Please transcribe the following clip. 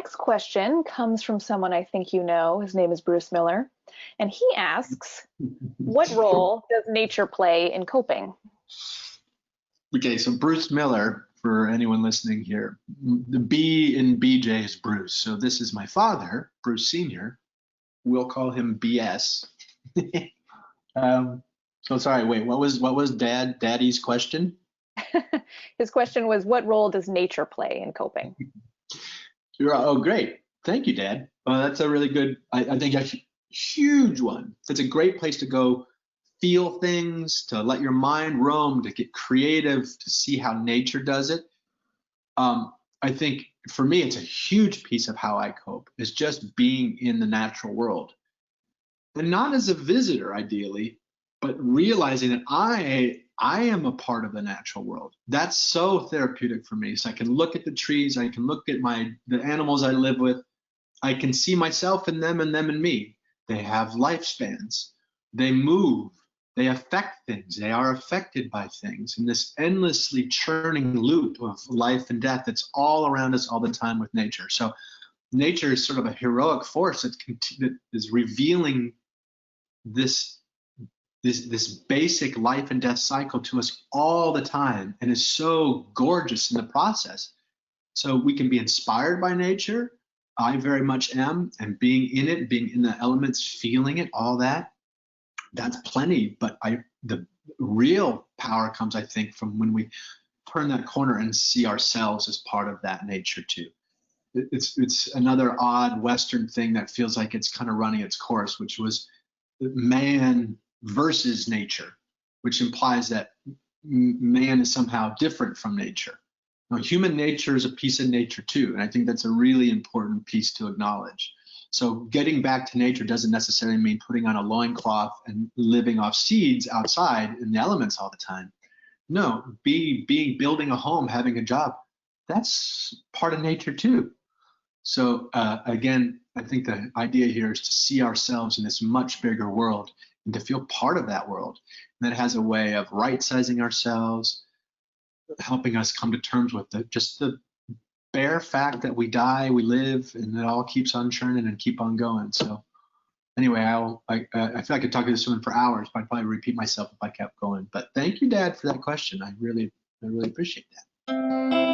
next question comes from someone I think you know. His name is Bruce Miller. And he asks, what role does nature play in coping? Okay, so Bruce Miller, for anyone listening here, the B in BJ is Bruce. So this is my father, Bruce Sr. We'll call him BS. So sorry, wait, what was Daddy's question? His question was, what role does nature play in coping? Oh, great. Thank you, Dad. That's a really good, I think a huge one. It's a great place to go feel things, to let your mind roam, to get creative, to see how nature does it. I think for me, it's a huge piece of how I cope, is just being in the natural world. And not as a visitor, ideally, but realizing that I am a part of the natural world. That's so therapeutic for me. So I can look at the trees, I can look at the animals I live with, I can see myself in them and them in me. They have lifespans, they move, they affect things, they are affected by things, in this endlessly churning loop of life and death that's all around us all the time with nature. So nature is sort of a heroic force that is revealing this basic life and death cycle to us all the time, and is so gorgeous in the process. So we can be inspired by nature. I very much am, and being in it, being in the elements, feeling it, all that's plenty. But the real power comes, I think, from when we turn that corner and see ourselves as part of that nature too. It's another odd Western thing that feels like it's kind of running its course, which was man versus nature, which implies that man is somehow different from nature. Now, human nature is a piece of nature too, and I think that's a really important piece to acknowledge. So getting back to nature doesn't necessarily mean putting on a loincloth and living off seeds outside in the elements all the time. No, building a home, having a job, that's part of nature too. So again, I think the idea here is to see ourselves in this much bigger world and to feel part of that world. And that has a way of right-sizing ourselves, helping us come to terms with just the bare fact that we die, we live, and it all keeps on churning and keep on going. So anyway, I feel like I could talk to this woman for hours, but I'd probably repeat myself if I kept going. But thank you, Dad, for that question. I really appreciate that.